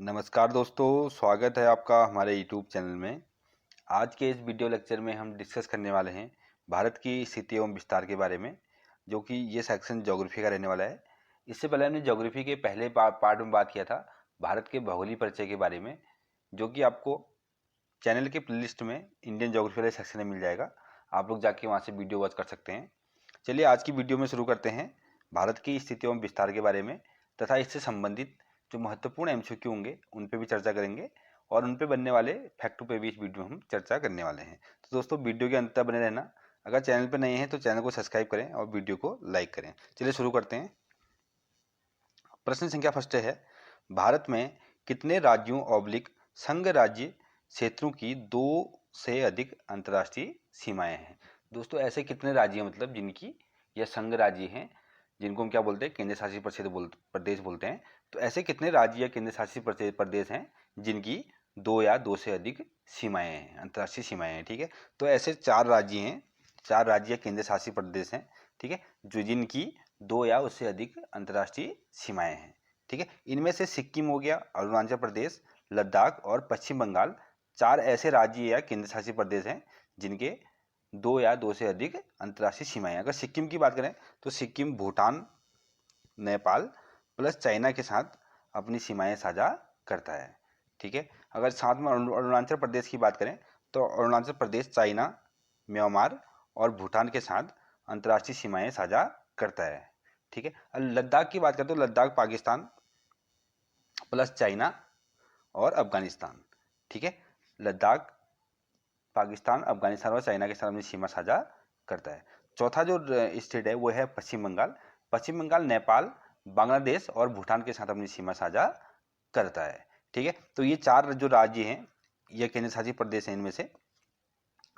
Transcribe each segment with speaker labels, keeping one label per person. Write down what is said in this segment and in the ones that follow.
Speaker 1: नमस्कार दोस्तों, स्वागत है आपका हमारे यूट्यूब चैनल में। आज के इस वीडियो लेक्चर में हम डिस्कस करने वाले हैं भारत की स्थिति एवं विस्तार के बारे में, जो कि ये सेक्शन ज्योग्राफी का रहने वाला है। इससे पहले हमने ज्योग्राफी के पहले पार्ट में बात किया था भारत के भौगोलिक परिचय के बारे में, जो कि आपको चैनल के प्लेलिस्ट में इंडियन ज्योग्राफी वाले सेक्शन में मिल जाएगा। आप लोग जाके वहाँ से वीडियो वॉच कर सकते हैं। चलिए आज की वीडियो में शुरू करते हैं भारत की स्थिति एवं विस्तार के बारे में, तथा इससे संबंधित जो महत्वपूर्ण एमसीक्यू होंगे उन पे भी चर्चा करेंगे और उन पे बनने वाले फैक्टों पे भी इस वीडियो में हम चर्चा करने वाले हैं। तो दोस्तों वीडियो के अंत तक बने रहना। अगर चैनल पे नए हैं तो चैनल को सब्सक्राइब करें और वीडियो को लाइक करें। चलिए शुरू करते हैं। प्रश्न संख्या फर्स्ट है, भारत में कितने राज्यों ऑब्लिक संघ राज्य क्षेत्रों की 2 से अधिक अंतर्राष्ट्रीय सीमाएं हैं। दोस्तों ऐसे कितने राज्य हैं, मतलब जिनकी या संघ राज्य हैं, जिनको हम क्या बोलते हैं, केंद्र शासित प्रदेश बोलते हैं। तो ऐसे कितने राज्य या केंद्र शासित प्रदेश हैं जिनकी 2 या 2 से अधिक सीमाएं हैं, अंतर्राष्ट्रीय सीमाएं हैं। ठीक है, तो ऐसे 4 राज्य हैं, 4 राज्य या केंद्र शासित प्रदेश हैं, ठीक है, जो जिनकी 2 या उससे अधिक अंतर्राष्ट्रीय सीमाएं हैं। ठीक है, इनमें से सिक्किम हो गया, अरुणाचल प्रदेश, लद्दाख और पश्चिम बंगाल 4 ऐसे राज्य या केंद्र शासित प्रदेश हैं जिनके 2 या 2 से अधिक अंतर्राष्ट्रीय सीमाएं। अगर सिक्किम की बात करें तो सिक्किम भूटान, नेपाल प्लस चाइना के साथ अपनी सीमाएं साझा करता है। ठीक है, अगर साथ में अरुणाचल प्रदेश की बात करें तो अरुणाचल प्रदेश चाइना, म्यांमार और भूटान के साथ अंतर्राष्ट्रीय सीमाएं साझा करता है। ठीक है, लद्दाख की बात करें तो लद्दाख पाकिस्तान प्लस चाइना और अफगानिस्तान। ठीक है, लद्दाख पाकिस्तान, अफगानिस्तान और चाइना के साथ अपनी सीमा साझा करता है। चौथा जो स्टेट है वो है पश्चिम बंगाल। पश्चिम बंगाल नेपाल, बांग्लादेश और भूटान के साथ अपनी सीमा साझा करता है। ठीक है, तो ये 4 जो राज्य हैं या केंद्र शासित प्रदेश हैं, इनमें से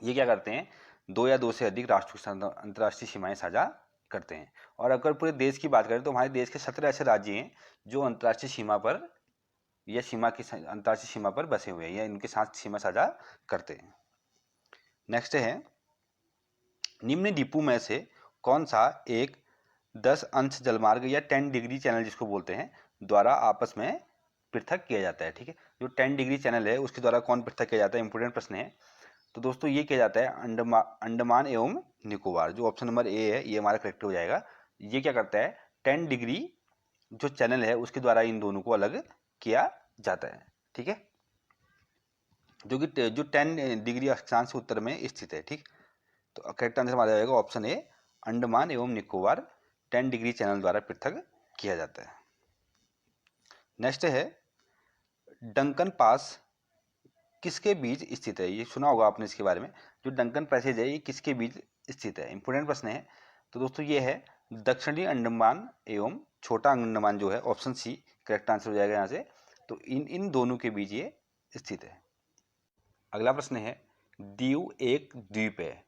Speaker 1: ये क्या करते हैं, 2 या 2 से अधिक राष्ट्रों के साथ अंतर्राष्ट्रीय सीमाएं साझा करते हैं। और अगर पूरे देश की बात करें तो हमारे देश के 17 ऐसे राज्य हैं जो अंतर्राष्ट्रीय सीमा पर या अंतर्राष्ट्रीय सीमा पर बसे हुए हैं या इनके साथ सीमा साझा करते हैं। नेक्स्ट है, निम्न द्वीपों में से कौन सा एक 10 अंश जलमार्ग या 10 डिग्री चैनल जिसको बोलते हैं द्वारा आपस में पृथक किया जाता है। ठीक है, जो 10 डिग्री चैनल है उसके द्वारा कौन पृथक किया जाता है, इंपोर्टेंट प्रश्न है। तो दोस्तों ये किया जाता है अंडमान एवं निकोबार। जो ऑप्शन नंबर ए है ये हमारा करेक्ट हो जाएगा। ये क्या करता है, 10 डिग्री जो चैनल है उसके द्वारा इन दोनों को अलग किया जाता है। ठीक है, जो 10 डिग्री अक्षांश से उत्तर में स्थित है। ठीक, तो करेक्ट आंसर हमारा जाएगा ऑप्शन ए, अंडमान एवं निकोबार 10 डिग्री चैनल द्वारा पृथक किया जाता है। नेक्स्ट है, डंकन पास किसके बीच स्थित है। ये सुना होगा आपने इसके बारे में। जो डंकन पैसेज है ये किसके बीच स्थित है, इंपोर्टेंट प्रश्न है। तो दोस्तों ये है दक्षिणी अंडमान एवं छोटा अंडमान, जो है ऑप्शन सी करेक्ट आंसर हो जाएगा यहाँ से। तो इन दोनों के बीच ये स्थित है। अगला प्रश्न है, दीव एक द्वीप है।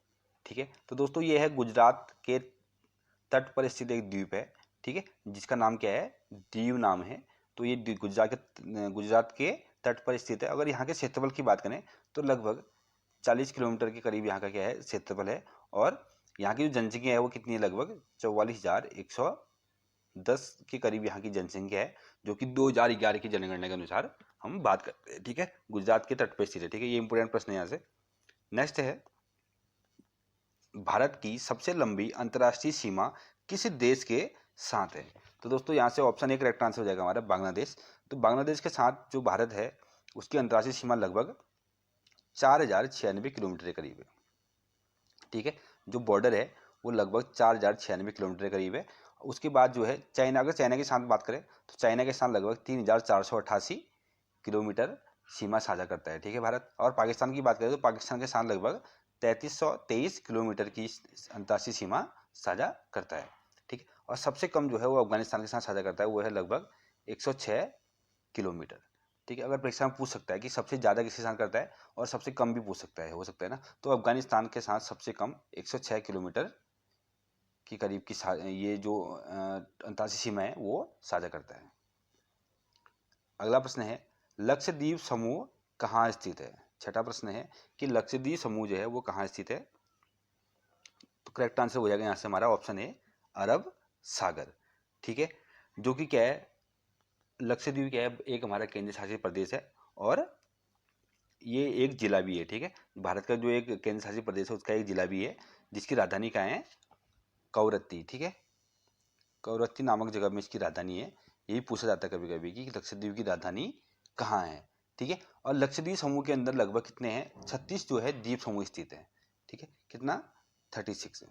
Speaker 1: ठीक है, तो दोस्तों ये है गुजरात के तट पर स्थित एक द्वीप है। ठीक है, जिसका नाम क्या है, दीव नाम है। तो ये गुजरात के तट पर स्थित है। अगर यहाँ के क्षेत्रफल की बात करें तो लगभग 40 किलोमीटर के करीब यहाँ का क्या है, क्षेत्रफल है। और यहाँ की जो जनसंख्या है वो कितनी है, लगभग 44,110 के करीब यहाँ की जनसंख्या है, जो कि 2011 की जनगणना के अनुसार हम बात करते हैं। ठीक है, गुजरात के तट पर स्थित है। ठीक है, ये इंपोर्टेंट प्रश्न है यहाँ से। नेक्स्ट है, भारत की सबसे लंबी अंतर्राष्ट्रीय सीमा किस देश के साथ है। तो दोस्तों यहाँ से ऑप्शन ए करेक्ट आंसर हो जाएगा हमारा, बांग्लादेश। तो बांग्लादेश के साथ जो भारत है उसकी अंतर्राष्ट्रीय सीमा लगभग 4096 किलोमीटर के करीब है। ठीक है, जो बॉर्डर है वो लगभग 4096 किलोमीटर के करीब है। उसके बाद जो है चाइना, अगर चाइना के साथ बात करें तो चाइना के साथ लगभग 3488 किलोमीटर सीमा साझा करता है। ठीक है, भारत। और पाकिस्तान की बात करें तो पाकिस्तान के साथ लगभग 3323 किलोमीटर की अंतर्राष्ट्रीय सीमा साझा करता है। ठीक है, और सबसे कम जो है वो अफगानिस्तान के साथ साझा करता है, वो है लगभग 106 किलोमीटर। ठीक है, अगर परीक्षा में पूछ सकता है कि सबसे ज़्यादा किसके साथ करता है और सबसे कम भी पूछ सकता है, हो सकता है ना, तो अफगानिस्तान के साथ सबसे कम 106 किलोमीटर के करीब की ये जो अंतर्राष्ट्रीय सीमा है वो साझा करता है। अगला प्रश्न है, लक्षद्वीप समूह कहाँ स्थित है। छठा प्रश्न है कि लक्षद्वीप समूह जो है वो कहाँ स्थित है। तो करेक्ट आंसर हो जाएगा यहाँ से हमारा ऑप्शन ए, अरब सागर। ठीक है, जो कि क्या है, लक्षद्वीप क्या है, एक हमारा केंद्र शासित प्रदेश है और ये एक जिला भी है। ठीक है, भारत का जो एक केंद्र शासित प्रदेश है उसका एक जिला भी है, जिसकी राजधानी कहाँ है, कवरत्ती। ठीक है, कवरत्ती नामक जगह में इसकी राजधानी है। यही पूछा जाता है कभी कभी कि लक्षद्वीप की राजधानी कहाँ है। ठीक है, और लक्षद्वीप समूह के अंदर लगभग कितने हैं, 36 जो है द्वीप समूह स्थित है। ठीक है, कितना, 36 है।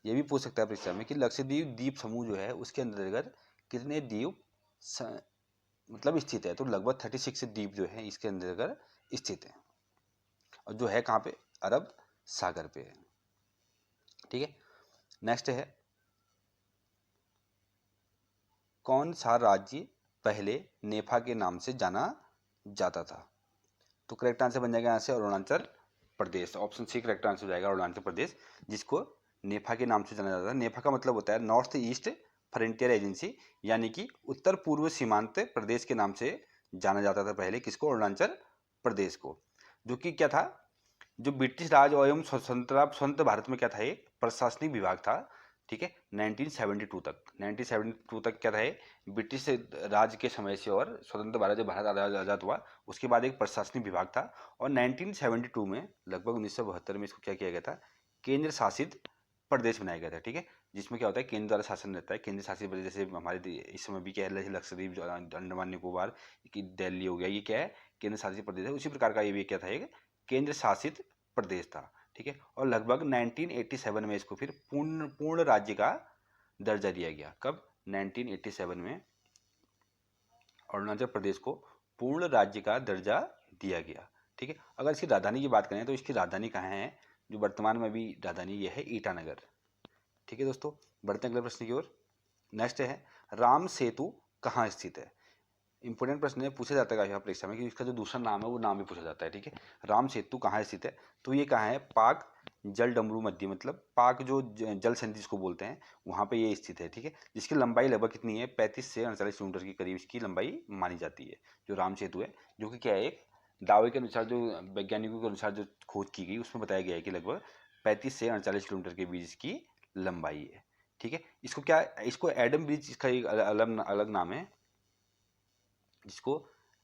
Speaker 1: ये भी पूछ सकता है परीक्षा में कि लक्षद्वीप द्वीप समूह जो है उसके अंतर्गत कितने द्वीप मतलब स्थित है, तो लगभग 36 द्वीप जो है इसके अंतर्गत स्थित है, और जो है कहाँ पे, अरब सागर पे है। ठीक है, नेक्स्ट है, कौन सा राज्य पहले नेफा के नाम से जाना जाता था, तो करेक्ट आंसर बन जाएगा यहाँ से Arunachal Pradesh. Option C correct answer हो जाएगा, अरुणाचल प्रदेश, जिसको नेफा के नाम से जाना जाता है। नेफा का मतलब होता है नॉर्थ ईस्ट फ्रंटियर एजेंसी, यानी कि उत्तर पूर्व सीमांत प्रदेश के नाम से जाना जाता था पहले, किसको, अरुणाचल प्रदेश को, जो कि क्या था, जो ब्रिटिश राज एवं स्वतंत्र भारत में क्या था, एक प्रशासनिक विभाग था। ठीक है, 1972 तक, 1972 तक क्या था, ब्रिटिश राज के समय से, और स्वतंत्र भारत जब भारत आज़ाद हुआ उसके बाद एक प्रशासनिक विभाग था। और 1972 में, लगभग 1972 में इसको क्या किया गया था, केंद्र शासित प्रदेश बनाया गया था। ठीक है, जिसमें क्या होता है, केंद्र द्वारा शासन रहता है। केंद्र शासित प्रदेश जैसे हमारे इस समय भी क्या है, लक्षद्वीप, अंडमान निकोबार की दिल्ली हो गया, ये क्या है, केंद्र शासित प्रदेश है। उसी प्रकार का ये भी क्या था, एक केंद्र शासित प्रदेश था। ठीक है, और लगभग 1987 में इसको फिर पूर्ण राज्य का दर्जा दिया गया। कब, 1987 में अरुणाचल प्रदेश को पूर्ण राज्य का दर्जा दिया गया। ठीक है, अगर इसकी राजधानी की बात करें तो इसकी राजधानी कहाँ है, जो वर्तमान में भी राजधानी ये है ईटानगर। ठीक है दोस्तों, बढ़ते हैं अगले प्रश्न की ओर। नेक्स्ट है, राम सेतु कहाँ स्थित है। इंपॉर्टेंट प्रश्न है, पूछा जाता है यहाँ परीक्षा में कि इसका जो दूसरा नाम है वो नाम भी पूछा जाता है। ठीक है, राम सेतु कहाँ स्थित है, तो ये कहाँ है, पाक जल डमरू मध्य, मतलब पाक जो जल संधि जिसको बोलते हैं वहाँ पे ये स्थित है। ठीक है, जिसकी लंबाई लगभग कितनी है, 35 से 48 किलोमीटर के करीब इसकी लंबाई मानी जाती है, जो राम सेतु है, जो कि क्या है, एक दावे के अनुसार, जो वैज्ञानिकों के अनुसार जो खोज की गई उसमें बताया गया है कि लगभग 35 से 48 किलोमीटर के बीच इसकी लंबाई है। ठीक है, इसको क्या, इसको एडम ब्रिज, इसका एक अलग अलग नाम है, जिसको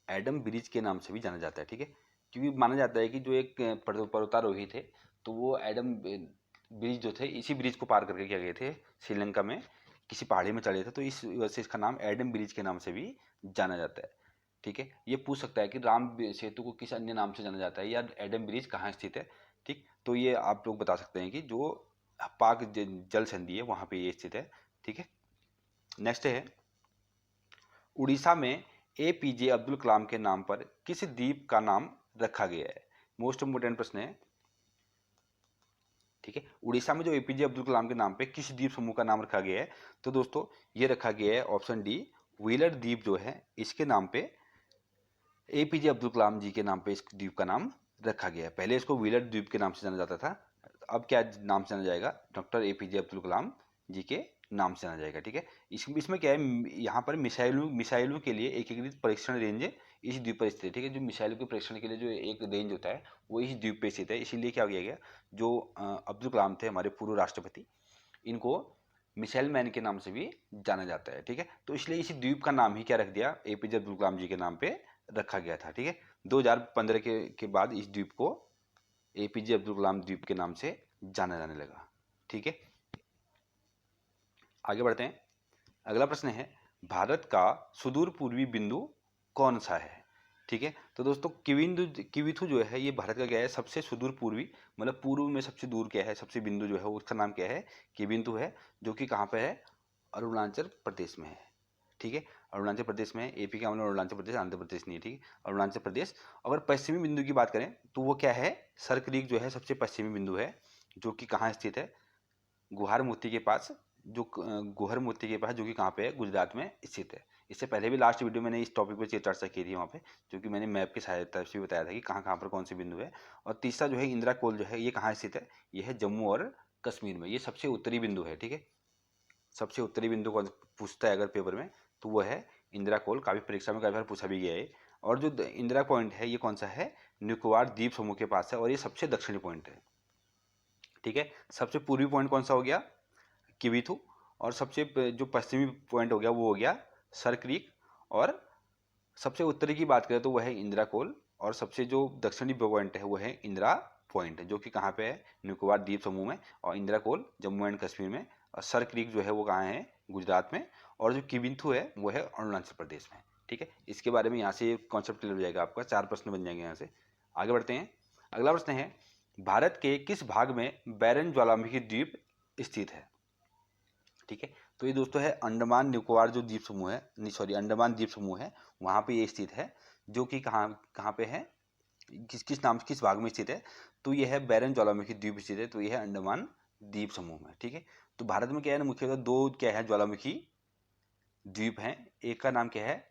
Speaker 1: एडम ब्रिज के नाम से भी जाना जाता है। ठीक है, क्योंकि माना जाता है कि जो एक पर्वतारोही थे, तो वो एडम ब्रिज जो थे, इसी ब्रिज को पार करके क्या गए थे, श्रीलंका में किसी पहाड़ी में चढ़े थे, तो इस वजह से इसका नाम एडम ब्रिज के नाम से भी जाना जाता है। ठीक है, ये पूछ सकता है कि राम सेतु को किस अन्य नाम से जाना जाता है, या एडम ब्रिज कहाँ स्थित है। ठीक, तो ये आप लोग बता सकते हैं कि जो पाक जल संधि है वहाँ पे ये स्थित है। ठीक है, नेक्स्ट है, उड़ीसा में एपीजे अब्दुल कलाम के नाम पर किस द्वीप का नाम रखा गया है, मोस्ट इंपोर्टेंट प्रश्न है। ठीक है, उड़ीसा में जो एपीजे अब्दुल कलाम के नाम पे किस द्वीप समूह का नाम रखा गया है, तो दोस्तों ये रखा गया है ऑप्शन डी, व्हीलर द्वीप जो है इसके नाम पे, एपीजे अब्दुल कलाम जी के नाम पे इस द्वीप का नाम रखा गया है। पहले इसको व्हीलर द्वीप के नाम से जाना जाता था, अब क्या नाम से जाना जाएगा, डॉक्टर एपीजे अब्दुल कलाम जी के नाम से जाना जाएगा। ठीक है, इसमें क्या है, यहाँ पर मिसाइलों के लिए एकीकृत परीक्षण रेंज इस द्वीप पर स्थित है। ठीक है, जो मिसाइलों के परीक्षण के लिए जो एक रेंज होता है वो इस द्वीप पे स्थित है, इसीलिए क्या किया गया, जो अब्दुल कलाम थे हमारे पूर्व राष्ट्रपति, इनको मिसाइल मैन के नाम से भी जाना जाता है। ठीक है, तो इसलिए इसी द्वीप का नाम ही क्या रख दिया, एपीजे अब्दुल कलाम जी के नाम पे रखा गया था। ठीक है, 2015 के बाद इस द्वीप को एपीजे अब्दुल कलाम द्वीप के नाम से जाना जाने लगा। ठीक है, आगे बढ़ते हैं। अगला प्रश्न है, भारत का सुदूर पूर्वी बिंदु कौन सा है। ठीक है, तो दोस्तों किविथु जो है ये भारत का क्या है, सबसे सुदूर पूर्वी, मतलब पूर्व में सबसे दूर क्या है, सबसे बिंदु जो है उसका नाम क्या है, किविंतु है, जो कि कहाँ पे है, अरुणाचल प्रदेश में है। ठीक है, अरुणाचल प्रदेश में, एपी का मतलब अरुणाचल प्रदेश, आंध्र प्रदेश नहीं है। ठीक है, अरुणाचल प्रदेश। अगर पश्चिमी बिंदु की बात करें तो वो क्या है, सरक्रीक जो है सबसे पश्चिमी बिंदु है, जो कि कहाँ स्थित है, गुहार मोती के पास, जो गुहर मोती के पास, जो कि कहाँ पे है, गुजरात में स्थित है। इससे पहले भी लास्ट वीडियो मैंने इस टॉपिक पे चर्चा की थी वहाँ पे, जो कि मैंने मैप की सहायता से बताया था कि कहाँ कहाँ पर कौन से बिंदु है। और तीसरा जो है इंदिरा कोल जो है, ये कहाँ स्थित है, ये है जम्मू और कश्मीर में, ये सबसे उत्तरी बिंदु है। ठीक है, सबसे उत्तरी बिंदु कौन पूछता है अगर पेपर में, तो वो है इंदिरा कोल, काफ़ी परीक्षा में काफ़ी बार पूछा भी गया है। और जो इंदिरा पॉइंट है ये कौन सा है, निकोबार द्वीप समूह के पास है, और ये सबसे दक्षिणी पॉइंट है। ठीक है, सबसे पूर्वी पॉइंट कौन सा हो गया, किविथु, और सबसे जो पश्चिमी पॉइंट हो गया वो हो गया सर क्रीक, और सबसे उत्तरी की बात करें तो वह है इंदिरा कोल, और सबसे जो दक्षिणी पॉइंट है वो है इंदिरा पॉइंट, जो कि कहाँ पे है, निकोबार द्वीप समूह में। और इंदिरा कोल जम्मू एंड कश्मीर में, और सर क्रीक जो है वो कहाँ है, गुजरात में। और जो किबिंथु है वो है अरुणाचल प्रदेश में। ठीक है, इसके बारे में यहाँ से कॉन्सेप्ट क्लियर हो जाएगा आपका, 4 प्रश्न बन जाएंगे यहाँ से। आगे बढ़ते हैं। अगला प्रश्न है, भारत के किस भाग में बैरन ज्वालामुखी द्वीप स्थित है। ठीक है, तो ये दोस्तों है अंडमान निकोबार जो द्वीप समूह है, नहीं सॉरी, अंडमान द्वीप समूह है, वहाँ पे ये स्थित है, जो कि कहाँ कहाँ पे है, किस भाग में स्थित है, तो ये है बैरन ज्वालामुखी द्वीप स्थित है, तो ये है अंडमान द्वीप समूह में। ठीक है, तो भारत में क्या है ना, मुख्यतः दो क्या है ज्वालामुखी द्वीप हैं। एक का नाम क्या है,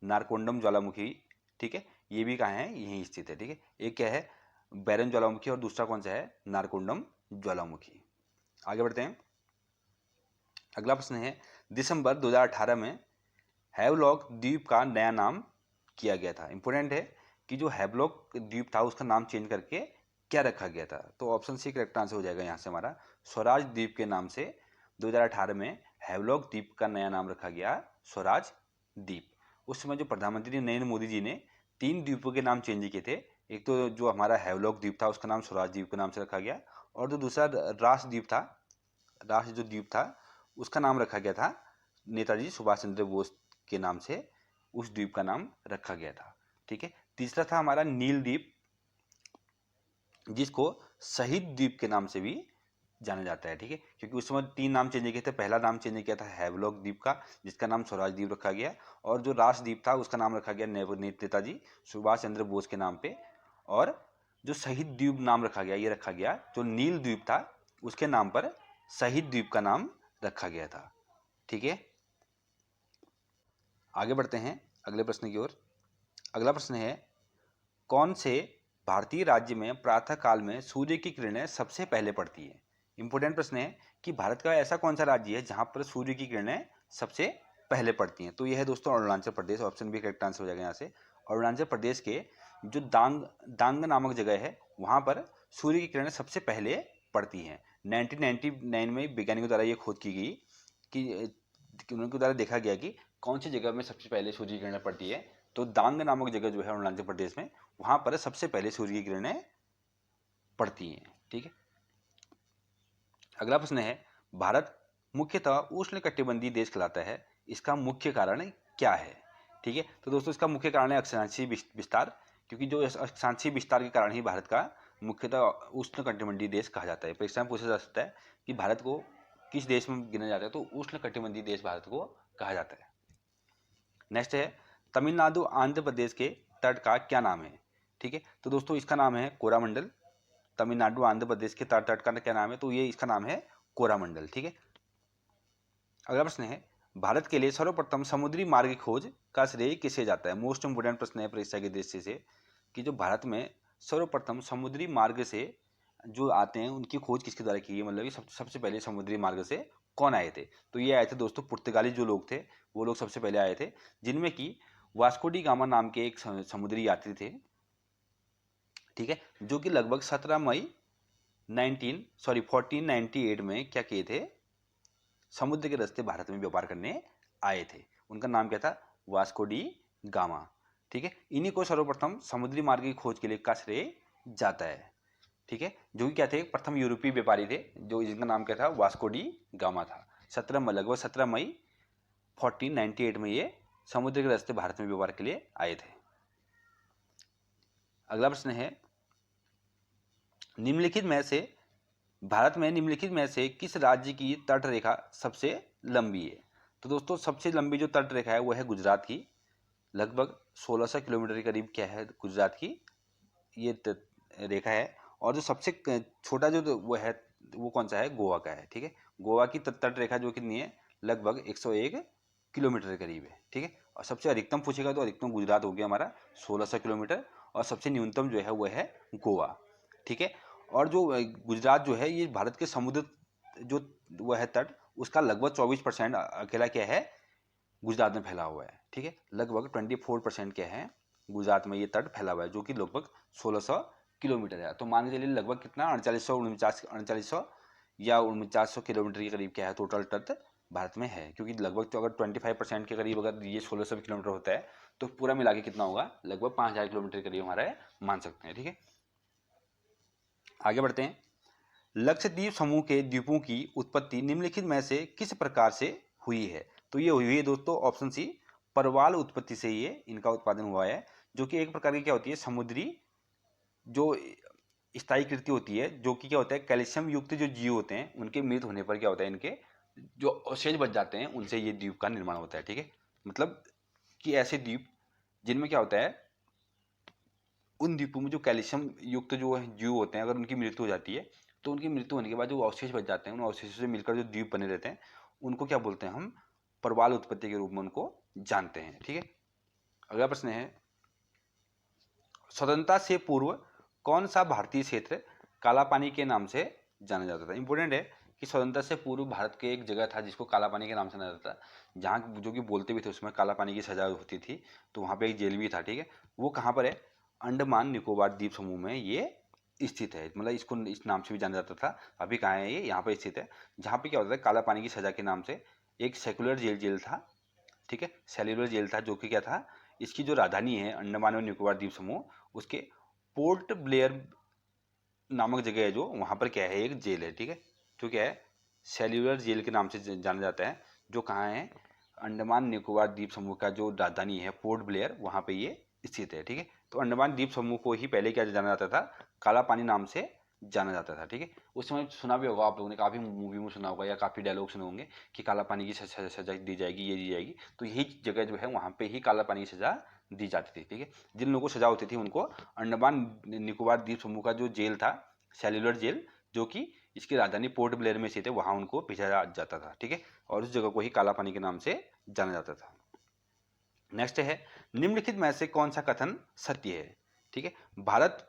Speaker 1: नारकोंडम ज्वालामुखी। ठीक है, ये भी कहाँ है, यहीं स्थित है। ठीक है, एक क्या है, बैरन ज्वालामुखी, और दूसरा कौन सा है, नारकोंडम ज्वालामुखी। आगे बढ़ते हैं। अगला प्रश्न है, दिसंबर 2018 में हैवलॉक द्वीप का नया नाम किया गया था। इंपोर्टेंट है कि जो हैवलॉक द्वीप था उसका नाम चेंज करके क्या रखा गया था, तो ऑप्शन सी करेक्ट आंसर हो जाएगा यहाँ से हमारा, स्वराज द्वीप के नाम से 2018 में हैवलॉक द्वीप का नया नाम रखा गया, स्वराज द्वीप। उस समय जो प्रधानमंत्री नरेंद्र मोदी जी ने 3 द्वीपों के नाम चेंज किए थे, एक तो जो हमारा हैवलॉक द्वीप था उसका नाम स्वराज द्वीप के नाम से रखा गया, और जो दूसरा राष्ट्र द्वीप था, राष्ट्र जो द्वीप था उसका नाम रखा गया था नेताजी सुभाष चंद्र बोस के नाम से, उस द्वीप का नाम रखा गया था। ठीक है, तीसरा था हमारा नील द्वीप, जिसको शहीद द्वीप के नाम से भी जाना जाता है। ठीक है, क्योंकि उस समय 3 नाम चेंज किए थे। पहला नाम चेंज किया था हैवलॉक द्वीप का, जिसका नाम स्वराज द्वीप रखा गया, और जो राष्ट्र द्वीप था उसका नाम रखा गया नेताजी सुभाष चंद्र बोस के नाम पे, और जो शहीद द्वीप नाम रखा गया, ये रखा गया जो नील द्वीप था उसके नाम पर शहीद द्वीप का नाम रखा गया था। ठीक है, आगे बढ़ते हैं अगले प्रश्न की ओर। अगला प्रश्न है, कौन से भारतीय राज्य में प्रातः काल में सूर्य की किरणें सबसे पहले पड़ती है। इंपोर्टेंट प्रश्न है कि भारत का ऐसा कौन सा राज्य है जहां पर सूर्य की किरणें सबसे पहले पड़ती हैं, तो यह है दोस्तों अरुणाचल प्रदेश। ऑप्शन भी करेक्ट आंसर हो जाएगा यहाँ से। अरुणाचल प्रदेश के जो दांग नामक जगह है वहां पर सूर्य की किरणें सबसे पहले पड़ती हैं। 1999 में वैज्ञानिकों द्वारा ये खोज की गई कि उनके द्वारा देखा गया कि कौन सी जगह में सबसे पहले सूर्य की किरणें पड़ती है, तो दांग नामक जगह जो है अरुणाचल प्रदेश में, वहां पर सबसे पहले सूर्य की किरणें पड़ती हैं। ठीक है, अगला प्रश्न है, भारत मुख्यतः उष्णकटिबंधीय देश कहलाता है, इसका मुख्य कारण क्या है। ठीक है, तो दोस्तों इसका मुख्य कारण है अक्षांशीय विस्तार, क्योंकि जो अक्षांशीय विस्तार के कारण ही भारत का मुख्यतः उष्णकटिबंधीय देश कहा जाता है। परीक्षा में पूछा जा सकता है कि भारत को किस देश में गिना जाता है, तो उष्णकटिबंधीय देश भारत को कहा जाता है। नेक्स्ट है, तमिलनाडु आंध्र प्रदेश के तट का क्या नाम है। ठीक है, तो दोस्तों इसका नाम है कोरामंडल। तमिलनाडु आंध्र प्रदेश के तट का क्या नाम है, तो ये इसका नाम है कोरामंडल। ठीक है, अगला प्रश्न है, भारत के लिए सर्वप्रथम समुद्री मार्ग की खोज का श्रेय किसे जाता है। मोस्ट इंपोर्टेंट प्रश्न है परीक्षा के दृष्टि से, कि जो भारत में सर्वप्रथम समुद्री मार्ग से जो आते हैं उनकी खोज किसके द्वारा की है, मतलब कि सबसे पहले समुद्री मार्ग से कौन आए थे, तो ये आए थे दोस्तों पुर्तगाली जो लोग थे, वो लोग सबसे पहले आए थे, जिनमें कि वास्को डी गामा नाम के एक समुद्री यात्री थे। ठीक है, जो कि लगभग 17 मई 1498 में क्या किए थे, समुद्र के रास्ते भारत में व्यापार करने आए थे। उनका नाम क्या था, वास्को डी गामा। ठीक है, इन्हीं को सर्वप्रथम समुद्री मार्ग की खोज के लिए का श्रेय जाता है। ठीक है, जो कि क्या थे, प्रथम यूरोपीय व्यापारी थे, जो जिनका नाम क्या था, वास्को डी गामा था। लगभग 17 मई 1498 में ये समुद्र के रास्ते भारत में व्यापार के लिए आए थे। अगला प्रश्न है, निम्नलिखित में से भारत में निम्नलिखित में से किस राज्य की तट रेखा सबसे लंबी है। तो दोस्तों सबसे लंबी जो तट रेखा है वो है गुजरात की, लगभग 1600 किलोमीटर के करीब क्या है गुजरात की ये रेखा है। और जो सबसे छोटा जो वो है वो कौन सा है, गोवा का है। ठीक है, गोवा की तट रेखा जो कितनी है, लगभग 101 किलोमीटर के करीब है। ठीक है, और सबसे अधिकतम पूछेगा तो अधिकतम गुजरात हो गया हमारा 1600 किलोमीटर, और सबसे न्यूनतम जो है वो है गोवा। ठीक है, और जो गुजरात जो है ये भारत के समुद्र जो वो है तट, उसका लगभग 24% अकेला क्या है, गुजरात में फैला हुआ है। ठीक है, लगभग 24% क्या है, गुजरात में ये तट फैला हुआ है, जो कि लगभग 1600 किलोमीटर है। तो मान के चलिए लगभग कितना 4800 या 4900 किलोमीटर के करीब क्या है टोटल तट भारत में है, क्योंकि लगभग तो अगर 25% के करीब अगर ये 1600 किलोमीटर होता है तो पूरा मिला के कितना होगा, लगभग 5000 किलोमीटर के करीब हमारा है, मान सकते हैं। ठीक है, आगे बढ़ते हैं। लक्षद्वीप समूह के द्वीपों की उत्पत्ति निम्नलिखित में से किस प्रकार से हुई है? तो ये हुई है दोस्तों ऑप्शन सी, परवाल उत्पत्ति से ये इनका उत्पादन हुआ है, जो कि एक प्रकार की क्या होती है, समुद्री जो स्थायी कृति होती है, जो कि क्या होता है, कैल्शियम युक्त जो जीव होते हैं उनके मृत होने पर क्या होता है, इनके जो अवशेष बच जाते हैं उनसे ये द्वीप का निर्माण होता है। ठीक है, मतलब कि ऐसे द्वीप जिनमें क्या होता है, उन द्वीपों में जो कैल्शियम युक्त जो जीव होते हैं, अगर उनकी मृत्यु हो जाती है तो उनकी मृत्यु होने के बाद जो अवशेष बच जाते हैं, उन अवशेषों से मिलकर जो द्वीप बने रहते हैं उनको क्या बोलते हैं, हम परवाल उत्पत्ति के रूप में उनको जानते हैं। ठीक है, अगला प्रश्न है, स्वतंत्रता से पूर्व कौन सा भारतीय क्षेत्र काला पानी के नाम से जाना जाता था? इंपॉर्टेंट है कि स्वतंत्रता से पूर्व भारत के एक जगह था जिसको काला पानी के नाम से जाना जाता था, जहाँ जो कि बोलते भी थे उसमें काला पानी की सजा होती थी, तो वहाँ पे एक जेल भी था। ठीक है, वो कहाँ पर है, अंडमान निकोबार द्वीप समूह में ये स्थित है, मतलब इसको इस नाम से भी जाना जाता था। अभी कहाँ है ये, यहाँ पर स्थित है, जहाँ पे क्या होता है, काला पानी की सजा के नाम से एक सेकुलर जेल था। ठीक है, सेल्युलर जेल था, जो कि क्या था, इसकी जो राजधानी है अंडमान और निकोबार द्वीप समूह, उसके पोर्ट ब्लेयर नामक जगह है, जो वहाँ पर क्या है, एक जेल है। ठीक है, जो क्या है, सेल्युलर जेल के नाम से जाना जाता है, जो कहाँ है, अंडमान निकोबार द्वीप समूह का जो राजधानी है पोर्ट ब्लेयर, वहाँ पे ये स्थित है। ठीक है, तो अंडमान द्वीप समूह को ही पहले क्या जाना जाता था, काला पानी नाम से जाना जाता था। ठीक है, उस समय सुना भी होगा आप लोगों ने, काफ़ी मूवी में सुना होगा या काफ़ी डायलॉग सुने होंगे कि काला पानी की सजा दी जाएगी, ये दी जाएगी, तो यही जगह जो है वहाँ पे ही काला पानी की सजा दी जाती थी। ठीक है, जिन लोगों को सजा होती थी उनको अंडमान निकोबार द्वीप समूह का जो जेल था, सेल्युलर जेल, जो कि इसकी राजधानी पोर्ट ब्लेयर में स्थित है, वहाँ उनको भेजा जाता था। ठीक है, और उस जगह को ही काला पानी के नाम से जाना जाता था। नेक्स्ट है, निम्नलिखित में से कौन सा कथन सत्य है? ठीक है, भारत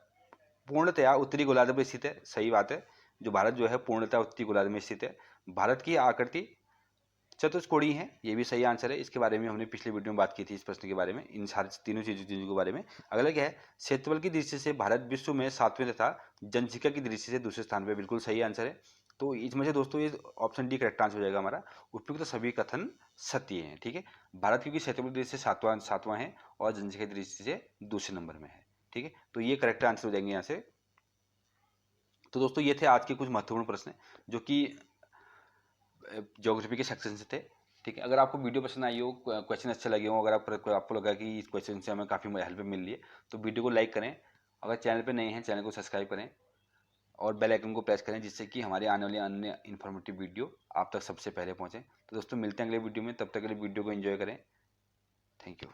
Speaker 1: पूर्णतया उत्तरी गोलार्ध में स्थित है, सही बात है, जो भारत जो है पूर्णतया उत्तरी गोलार्ध में स्थित है। भारत की आकृति चतुष्कोणीय है, ये भी सही आंसर है, इसके बारे में हमने पिछले वीडियो में बात की थी, इस प्रश्न के बारे में, इन सारी तीनों चीजों के बारे में। अगला क्या है, क्षेत्रफल की दृष्टि से भारत विश्व में 7वें तथा जनसंख्या की दृष्टि से दूसरे स्थान पर, बिल्कुल सही आंसर है। तो इसमें से दोस्तों ये ऑप्शन डी करेक्ट आंसर हो जाएगा हमारा, उपयुक्त सभी कथन सत्य हैं। ठीक है, भारत क्योंकि क्षेत्रफल की दृष्टि से सातवां है और जनसंख्या की दृष्टि से दूसरे नंबर में है। ठीक है, तो ये करेक्ट आंसर हो जाएंगे यहाँ से। तो दोस्तों ये थे आज के कुछ महत्वपूर्ण प्रश्न जो कि ज्योग्राफी के सेक्शन से थे। ठीक है, अगर आपको वीडियो पसंद आई हो, क्वेश्चन अच्छे लगे हो, अगर आपको लगा कि इस क्वेश्चन से हमें काफ़ी हेल्प मिल रही है, तो वीडियो को लाइक करें। अगर चैनल पे नए हैं, चैनल को सब्सक्राइब करें और बेल आइकन को प्रेस करें, जिससे कि हमारे आने वाले अन्य इन्फॉर्मेटिव वीडियो आप तक सबसे पहले पहुँचें। तो दोस्तों मिलते हैं अगले वीडियो में, तब तक के लिए वीडियो को एंजॉय करें। Thank you.